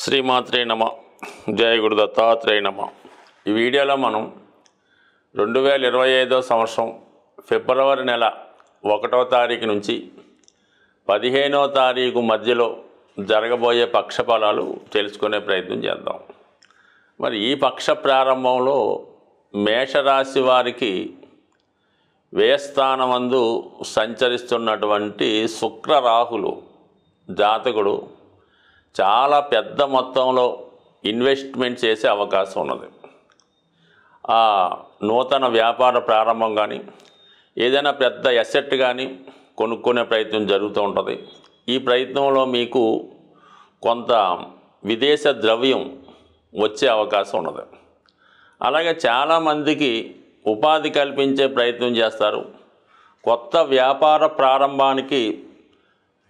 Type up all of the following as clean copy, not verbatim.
శ్రీమాత్రే నమ. జయ గురు దత్తాత్రేయ నమ. ఈ వీడియోలో మనం 2025 సంవత్సరం ఫిబ్రవరి నెల 1వ తారీఖు నుంచి 15వ తారీఖు మధ్యలో జరగబోయే పక్ష ఫలాలు తెలుసుకునే ప్రయత్నం చేద్దాం. మరి ఈ పక్ష ప్రారంభంలో మేషరాశి వారికి వ్యయస్థానమందు సంచరిస్తున్నటువంటి శుక్ర రాహులు జాతకుడు చాలా పెద్ద మొత్తంలో ఇన్వెస్ట్మెంట్ చేసే అవకాశం ఉన్నది. ఆ నూతన వ్యాపార ప్రారంభం కానీ ఏదైనా పెద్ద అసెట్ కానీ కొనుక్కునే ప్రయత్నం జరుగుతూ ఉంటుంది. ఈ ప్రయత్నంలో మీకు కొంత విదేశ ద్రవ్యం వచ్చే అవకాశం ఉన్నది. అలాగే చాలామందికి ఉపాధి కల్పించే ప్రయత్నం చేస్తారు. కొత్త వ్యాపార ప్రారంభానికి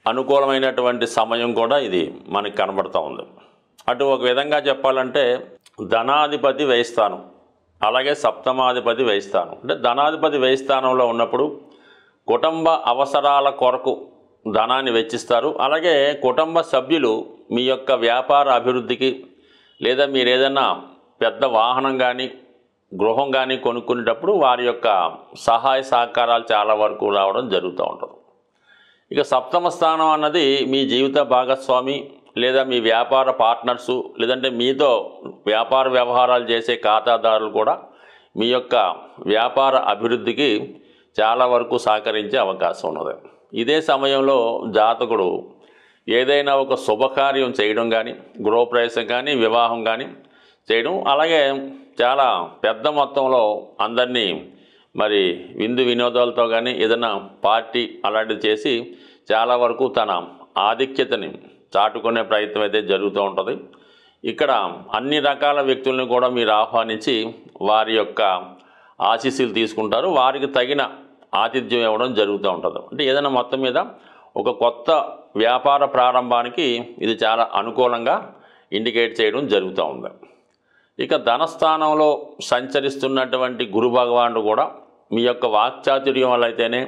అనుకూలమైనటువంటి సమయం కూడా ఇది మనకి కనబడుతూ ఉంది. అటు ఒక విధంగా చెప్పాలంటే ధనాధిపతి వ్యయస్థానం, అలాగే సప్తమాధిపతి వ్యయస్థానం. అంటే ధనాధిపతి వ్యయస్థానంలో ఉన్నప్పుడు కుటుంబ అవసరాల కొరకు ధనాన్ని వెచ్చిస్తారు. అలాగే కుటుంబ సభ్యులు మీ యొక్క వ్యాపార అభివృద్ధికి లేదా మీరు ఏదైనా పెద్ద వాహనం కానీ గృహం కానీ కొనుక్కునేటప్పుడు వారి యొక్క సహాయ సహకారాలు చాలా వరకు రావడం జరుగుతూ ఉంటుంది. ఇక సప్తమ స్థానం అన్నది మీ జీవిత భాగస్వామి లేదా మీ వ్యాపార పార్ట్నర్సు లేదంటే మీతో వ్యాపార వ్యవహారాలు చేసే ఖాతాదారులు కూడా మీ యొక్క వ్యాపార అభివృద్ధికి చాలా వరకు సహకరించే అవకాశం ఉన్నది. ఇదే సమయంలో జాతకుడు ఏదైనా ఒక శుభకార్యం చేయడం కానీ గృహప్రవేశం కానీ వివాహం కానీ చేయడం, అలాగే చాలా పెద్ద మొత్తంలో అందరినీ మరి విందు వినోదాలతో కానీ ఏదైనా పార్టీ అలాంటివి చేసి చాలా వరకు తన ఆధిక్యతని చాటుకునే ప్రయత్నం అయితే జరుగుతూ ఉంటుంది. ఇక్కడ అన్ని రకాల వ్యక్తులను కూడా మీరు ఆహ్వానించి వారి యొక్క ఆశీస్సులు తీసుకుంటారు. వారికి తగిన ఆతిథ్యం ఇవ్వడం జరుగుతూ ఉంటుంది. అంటే ఏదైనా మొత్తం మీద ఒక కొత్త వ్యాపార ప్రారంభానికి ఇది చాలా అనుకూలంగా ఇండికేట్ చేయడం జరుగుతూ ఉంది. ఇక ధనస్థానంలో సంచరిస్తున్నటువంటి గురు భగవానుడు కూడా మీ యొక్క వాక్చాతుర్యం వల్ల అయితేనే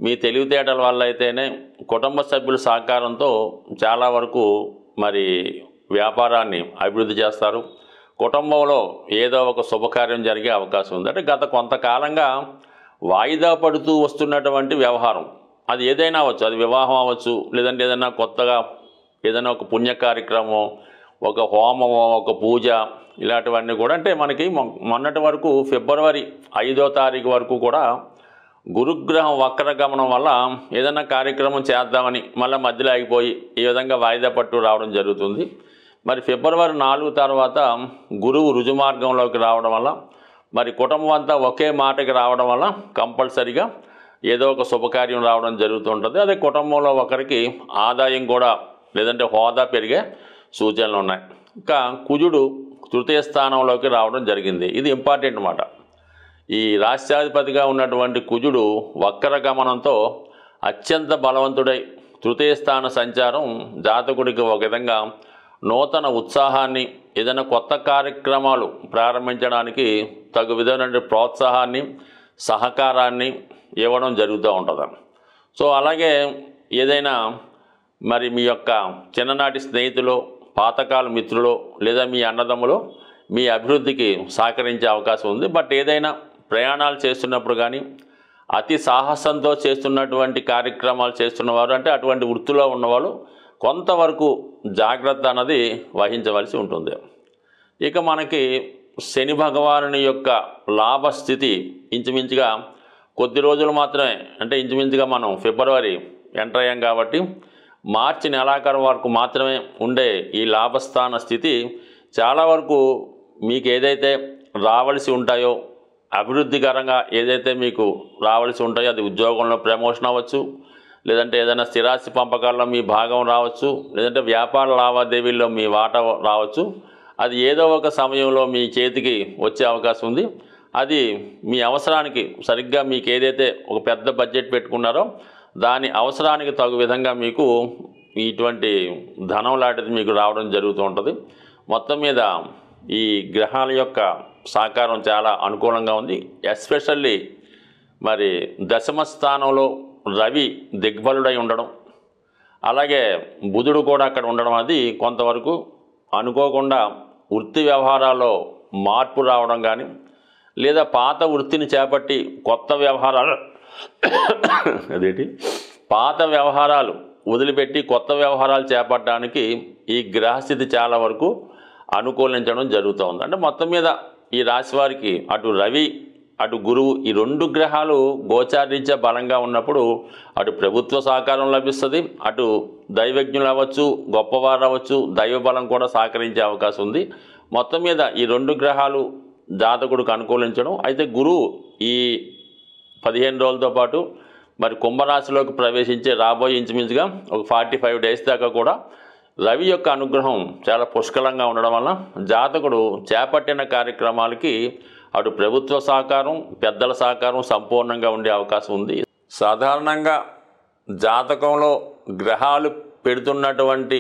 మీ తెలివితేటల వల్ల అయితేనే కుటుంబ సభ్యుల సహకారంతో చాలా వరకు మరి వ్యాపారాన్ని అభివృద్ధి చేస్తారు. కుటుంబంలో ఏదో ఒక శుభకార్యం జరిగే అవకాశం ఉంది. అంటే గత కొంతకాలంగా వాయిదా పడుతూ వస్తున్నటువంటి వ్యవహారం అది ఏదైనా అవ్వచ్చు, అది వివాహం అవ్వచ్చు, లేదంటే ఏదైనా కొత్తగా ఏదైనా ఒక పుణ్య కార్యక్రమం, ఒక హోమమో, ఒక పూజ, ఇలాంటివన్నీ కూడా అంటే మనకి మొన్నటి వరకు ఫిబ్రవరి 5వ తారీఖు వరకు కూడా గురుగ్రహం వక్రగమనం వల్ల ఏదైనా కార్యక్రమం చేద్దామని మళ్ళీ మధ్యలో ఆగిపోయి ఈ విధంగా వాయిదా పట్టు రావడం జరుగుతుంది. మరి ఫిబ్రవరి 4 తర్వాత గురువు రుజుమార్గంలోకి రావడం వల్ల మరి కుటుంబం అంతా ఒకే మాటకి రావడం వల్ల కంపల్సరిగా ఏదో ఒక శుభకార్యం రావడం జరుగుతుంటుంది. అదే కుటుంబంలో ఒకరికి ఆదాయం కూడా లేదంటే హోదా పెరిగే సూచనలు ఉన్నాయి. ఇంకా కుజుడు తృతీయ స్థానంలోకి రావడం జరిగింది. ఇది ఇంపార్టెంట్ అన్నమాట. ఈ రాష్ట్రాధిపతిగా ఉన్నటువంటి కుజుడు వక్ర గమనంతో అత్యంత బలవంతుడై తృతీయ స్థాన సంచారం జాతకుడికి ఒక విధంగా నూతన ఉత్సాహాన్ని, ఏదైనా కొత్త కార్యక్రమాలు ప్రారంభించడానికి తగు విధమైన ప్రోత్సాహాన్ని, సహకారాన్ని ఇవ్వడం జరుగుతూ ఉంటుంది. సో అలాగే ఏదైనా మరి మీ యొక్క చిన్ననాటి స్నేహితులు, పాతకాల మిత్రులు లేదా మీ అన్నదమ్ములు మీ అభివృద్ధికి సహకరించే అవకాశం ఉంది. బట్ ఏదైనా ప్రయాణాలు చేస్తున్నప్పుడు కానీ అతి సాహసంతో చేస్తున్నటువంటి కార్యక్రమాలు చేస్తున్నవారు అంటే అటువంటి వృత్తిలో ఉన్నవాళ్ళు కొంతవరకు జాగ్రత్త అన్నది వహించవలసి ఉంటుంది. ఇక మనకి శని భగవానుని యొక్క లాభస్థితి ఇంచుమించుగా కొద్ది రోజులు మాత్రమే, అంటే ఇంచుమించుగా మనం ఫిబ్రవరి ఎంటర్ అయ్యాం కాబట్టి మార్చి నెలాఖరు వరకు మాత్రమే ఉండే ఈ లాభస్థాన స్థితి చాలా వరకు మీకు ఏదైతే రావాల్సి ఉంటాయో అభివృద్ధికరంగా ఏదైతే మీకు రావాల్సి ఉంటాయో అది ఉద్యోగంలో ప్రమోషన్ అవ్వచ్చు, లేదంటే ఏదైనా స్థిరాస్తి పంపకాల్లో మీ భాగం రావచ్చు, లేదంటే వ్యాపార లావాదేవీల్లో మీ వాటా రావచ్చు. అది ఏదో ఒక సమయంలో మీ చేతికి వచ్చే అవకాశం ఉంది. అది మీ అవసరానికి సరిగ్గా మీకు ఏదైతే ఒక పెద్ద బడ్జెట్ పెట్టుకున్నారో దాని అవసరానికి తగు విధంగా మీకు ఇటువంటి ధనం లాంటిది మీకు రావడం జరుగుతూ ఉంటుంది. మొత్తం మీద ఈ గ్రహాల యొక్క సహకారం చాలా అనుకూలంగా ఉంది. ఎస్పెషల్లీ మరి దశమ స్థానంలో రవి దిగ్బలుడై ఉండడం, అలాగే బుధుడు కూడా అక్కడ ఉండడం అది కొంతవరకు అనుకోకుండా వృత్తి వ్యవహారాల్లో మార్పు రావడం కానీ, లేదా పాత వృత్తిని చేపట్టి కొత్త వ్యవహారాలు అదేంటి పాత వ్యవహారాలు వదిలిపెట్టి కొత్త వ్యవహారాలు చేపట్టడానికి ఈ గ్రహస్థితి చాలా వరకు అనుకూలించడం జరుగుతూ ఉంది. అంటే మొత్తం మీద ఈ రాశి వారికి అటు రవి అటు గురువు ఈ రెండు గ్రహాలు గోచారీత్యా బలంగా ఉన్నప్పుడు అటు ప్రభుత్వ సహకారం లభిస్తుంది, అటు దైవజ్ఞులు అవ్వచ్చు, గొప్పవారు అవ్వచ్చు, దైవ బలం కూడా సహకరించే అవకాశం ఉంది. మొత్తం మీద ఈ రెండు గ్రహాలు జాతకుడికి అనుకూలించడం. అయితే గురువు ఈ 15 రోజులతో పాటు మరి కుంభరాశిలోకి ప్రవేశించే రాబోయే ఇంచుమించుగా ఒక 45 డేస్ దాకా కూడా రవి యొక్క అనుగ్రహం చాలా పుష్కలంగా ఉండడం వల్ల జాతకుడు చేపట్టిన కార్యక్రమాలకి అటు ప్రభుత్వ సహకారం, పెద్దల సహకారం సంపూర్ణంగా ఉండే అవకాశం ఉంది. సాధారణంగా జాతకంలో గ్రహాలు పెడుతున్నటువంటి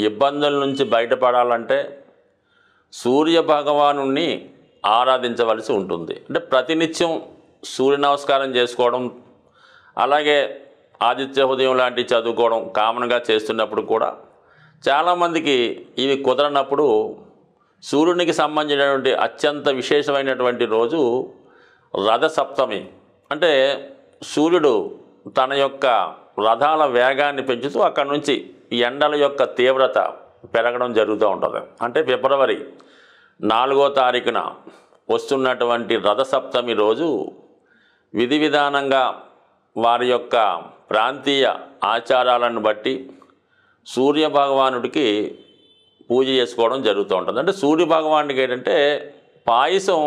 ఇబ్బందుల నుంచి బయటపడాలంటే సూర్య భగవానుణ్ణి ఆరాధించవలసి ఉంటుంది. అంటే ప్రతినిత్యం సూర్య నమస్కారం చేసుకోవడం, అలాగే ఆదిత్య హృదయం లాంటివి చదువుకోవడం కామన్గా చేస్తున్నప్పుడు కూడా చాలామందికి ఇవి కుదరనప్పుడు సూర్యునికి సంబంధించినటువంటి అత్యంత విశేషమైనటువంటి రోజు రథసప్తమి. అంటే సూర్యుడు తన యొక్క రథాల వేగాన్ని పెంచుతూ అక్కడి నుంచి ఎండల యొక్క తీవ్రత పెరగడం జరుగుతూ ఉంటుంది. అంటే ఫిబ్రవరి 4వ తారీఖున వస్తున్నటువంటి రథసప్తమి రోజు విధి విధానంగా వారి యొక్క ప్రాంతీయ ఆచారాలను బట్టి సూర్య భగవానుడికి పూజ చేసుకోవడం జరుగుతూ ఉంటుంది. అంటే సూర్య భగవానుడికి ఏంటంటే పాయసం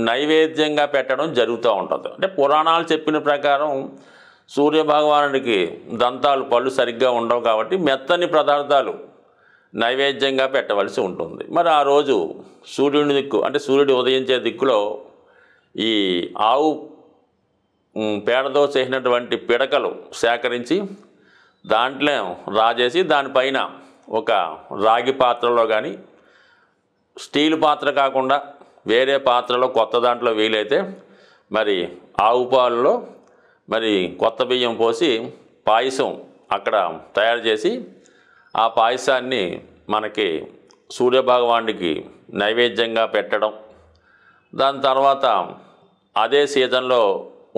నైవేద్యంగా పెట్టడం జరుగుతూ ఉంటుంది. అంటే పురాణాలు చెప్పిన ప్రకారం సూర్య భగవానుడికి దంతాలు పళ్ళు సరిగ్గా ఉండవు కాబట్టి మెత్తని పదార్థాలు నైవేద్యంగా పెట్టవలసి ఉంటుంది. మరి ఆ రోజు సూర్యుని దిక్కు అంటే సూర్యుడు ఉదయించే దిక్కులో ఈ ఆవు పేడతో చేసినటువంటి పిడకలు సేకరించి దాంట్లో రాజేసి దానిపైన ఒక రాగి పాత్రలో కానీ స్టీల్ పాత్ర కాకుండా వేరే పాత్రలో కొత్త దాంట్లో వీలైతే మరి ఆవు పాలలో మరి కొత్త బియ్యం పోసి పాయసం అక్కడ తయారు చేసి ఆ పాయసాన్ని మనకి సూర్యభగవానుడికి నైవేద్యంగా పెట్టడం. దాని తర్వాత అదే సీజన్లో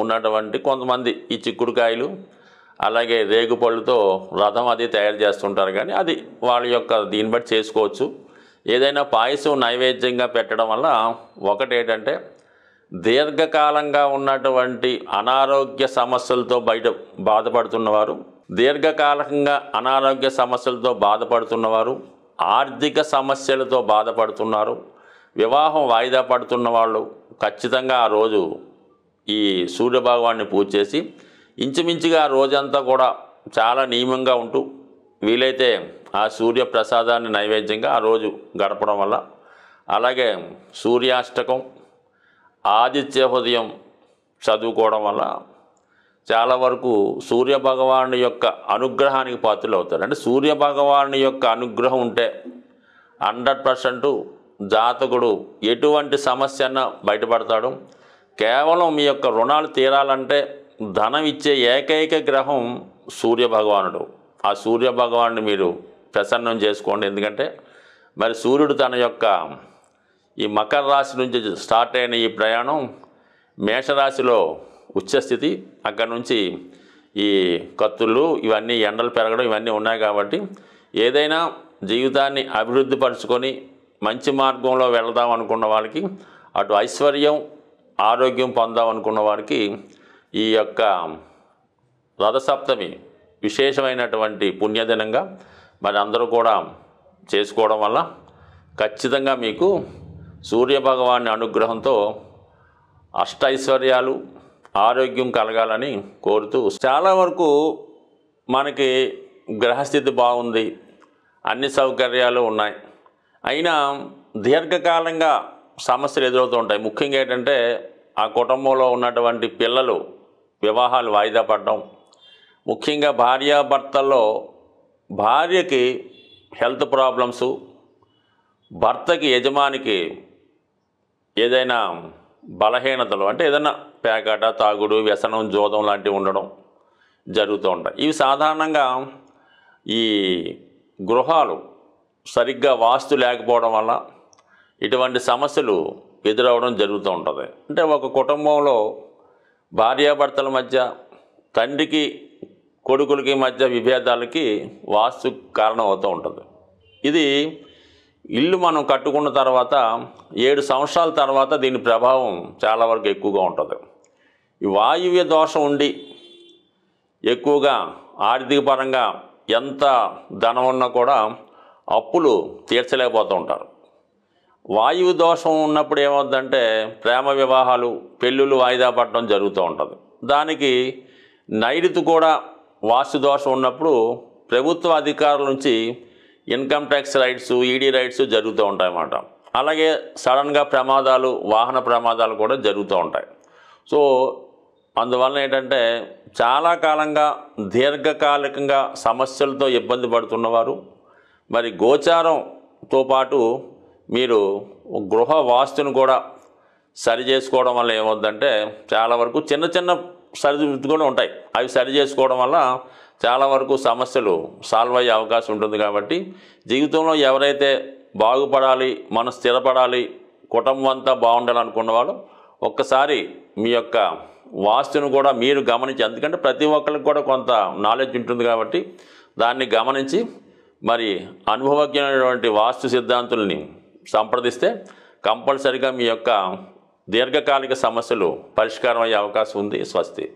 ఉన్నటువంటి కొంతమంది ఈ చిక్కుడుకాయలు అలాగే రేగుపళ్ళుతో రథం అది తయారు చేస్తుంటారు, కానీ అది వాళ్ళ యొక్క దీన్ని బట్టి చేసుకోవచ్చు. ఏదైనా పాయసం నైవేద్యంగా పెట్టడం వల్ల ఒకటేంటంటే దీర్ఘకాలంగా ఉన్నటువంటి అనారోగ్య సమస్యలతో బాధపడుతున్నవారు, దీర్ఘకాలంగా అనారోగ్య సమస్యలతో బాధపడుతున్నవారు, ఆర్థిక సమస్యలతో బాధపడుతున్నారు, వివాహం వాయిదా పడుతున్న వాళ్ళు ఖచ్చితంగా ఆ రోజు ఈ సూర్యభగవాన్ని పూజ చేసి ఇంచుమించుగా ఆ రోజంతా కూడా చాలా నియమంగా ఉంటూ వీలైతే ఆ సూర్య ప్రసాదాన్ని నైవేద్యంగా ఆ రోజు గడపడం వల్ల, అలాగే సూర్యాష్టకం, ఆదిత్య హృదయం చదువుకోవడం వల్ల చాలా వరకు సూర్యభగవాను యొక్క అనుగ్రహానికి పాత్రలు అవుతారు. అంటే సూర్యభగవాను యొక్క అనుగ్రహం ఉంటే 100% జాతకుడు ఎటువంటి సమస్య అన్నా బయటపడతాడు. కేవలం మీ యొక్క రుణాలు తీరాలంటే ధనం ఇచ్చే ఏకైక గ్రహం సూర్యభగవానుడు. ఆ సూర్యభగవాన్ని మీరు ప్రసన్నం చేసుకోండి. ఎందుకంటే మరి సూర్యుడు తన యొక్క ఈ మకర రాశి నుంచి స్టార్ట్ అయిన ఈ ప్రయాణం మేషరాశిలో ఉచ్చస్థితి, అక్కడి నుంచి ఈ కత్తుళ్ళు ఇవన్నీ ఎండలు పెరగడం ఇవన్నీ ఉన్నాయి. కాబట్టి ఏదైనా జీవితాన్ని అభివృద్ధి పరుచుకొని మంచి మార్గంలో వెళదాం అనుకున్న వాళ్ళకి, అటు ఐశ్వర్యం ఆరోగ్యం పొందాం అనుకున్న వారికి ఈ యొక్క రథసప్తమి విశేషమైనటువంటి పుణ్యదినంగా మరి అందరూ కూడా చేసుకోవడం వల్ల ఖచ్చితంగా మీకు సూర్యభగవాని అనుగ్రహంతో అష్టైశ్వర్యాలు ఆరోగ్యం కలగాలని కోరుతూ, చాలా వరకు మనకి గ్రహస్థితి బాగుంది, అన్ని సౌకర్యాలు ఉన్నాయి, అయినా దీర్ఘకాలంగా సమస్యలు ఎదురవుతూ ఉంటాయి. ముఖ్యంగా ఏంటంటే ఆ కుటుంబంలో ఉన్నటువంటి పిల్లలు వివాహాలు వాయిదా పడడం, ముఖ్యంగా భార్యాభర్తల్లో భార్యకి హెల్త్ ప్రాబ్లమ్సు, భర్తకి యజమానికి ఏదైనా బలహీనతలు అంటే ఏదైనా పేకాట, తాగుడు, వ్యసనం, జోదం లాంటివి ఉండడం జరుగుతూ ఉంటాయి. ఇవి సాధారణంగా ఈ గృహాలు సరిగ్గా వాస్తు లేకపోవడం వల్ల ఇటువంటి సమస్యలు ఎదురవడం జరుగుతూ ఉంటుంది. అంటే ఒక కుటుంబంలో భార్యాభర్తల మధ్య, తండ్రికి కొడుకులకి మధ్య విభేదాలకి వాస్తు కారణం అవుతూ ఉంటుంది. ఇది ఇల్లు మనం కట్టుకున్న తర్వాత 7 సంవత్సరాల తర్వాత దీని ప్రభావం చాలా వరకు ఎక్కువగా ఉంటుంది. ఈ వాయువ్య దోషం ఉండి ఎక్కువగా ఆర్థిక పరంగా ఎంత ధనం ఉన్నా కూడా అప్పులు తీర్చలేకపోతూ ఉంటారు. వాయువు దోషం ఉన్నప్పుడు ఏమవుతుందంటే ప్రేమ వివాహాలు, పెళ్ళిళ్ళు వాయిదా పడడం జరుగుతూ ఉంటుంది. దానికి నైరుతి కూడా వాస్తు దోషం ఉన్నప్పుడు ప్రభుత్వ అధికారుల నుంచి income tax rights, ED rights జరుగుతూ ఉంటాయన్నమాట. అలాగే సడన్గా ప్రమాదాలు, వాహన ప్రమాదాలు కూడా జరుగుతూ ఉంటాయి. సో అందువల్ల ఏంటంటే చాలా కాలంగా దీర్ఘకాలికంగా సమస్యలతో ఇబ్బంది పడుతున్నవారు, మరి గోచారంతో పాటు మీరు గృహ వాస్తును కూడా సరి చేసుకోవడం వల్ల ఏమవుతుందంటే చాలా వరకు చిన్న చిన్న సరిదిద్దులు కూడా ఉంటాయి. అవి సరి చేసుకోవడం వల్ల చాలా వరకు సమస్యలు సాల్వ్ అయ్యే అవకాశం ఉంటుంది. కాబట్టి జీవితంలో ఎవరైతే బాగుపడాలి, మనం స్థిరపడాలి, కుటుంబం అంతా బాగుండాలనుకున్న వాళ్ళు ఒక్కసారి మీ యొక్క వాస్తును కూడా మీరు గమనించి, ఎందుకంటే ప్రతి ఒక్కరికి కూడా కొంత నాలెడ్జ్ ఉంటుంది కాబట్టి దాన్ని గమనించి మరి అనుభవజ్ఞమైనటువంటి వాస్తు సిద్ధాంతుల్ని సంప్రదిస్తే కంపల్సరిగా మీ యొక్క దీర్ఘకాలిక సమస్యలు పరిష్కారం అయ్యే అవకాశం ఉంది. స్వస్తి.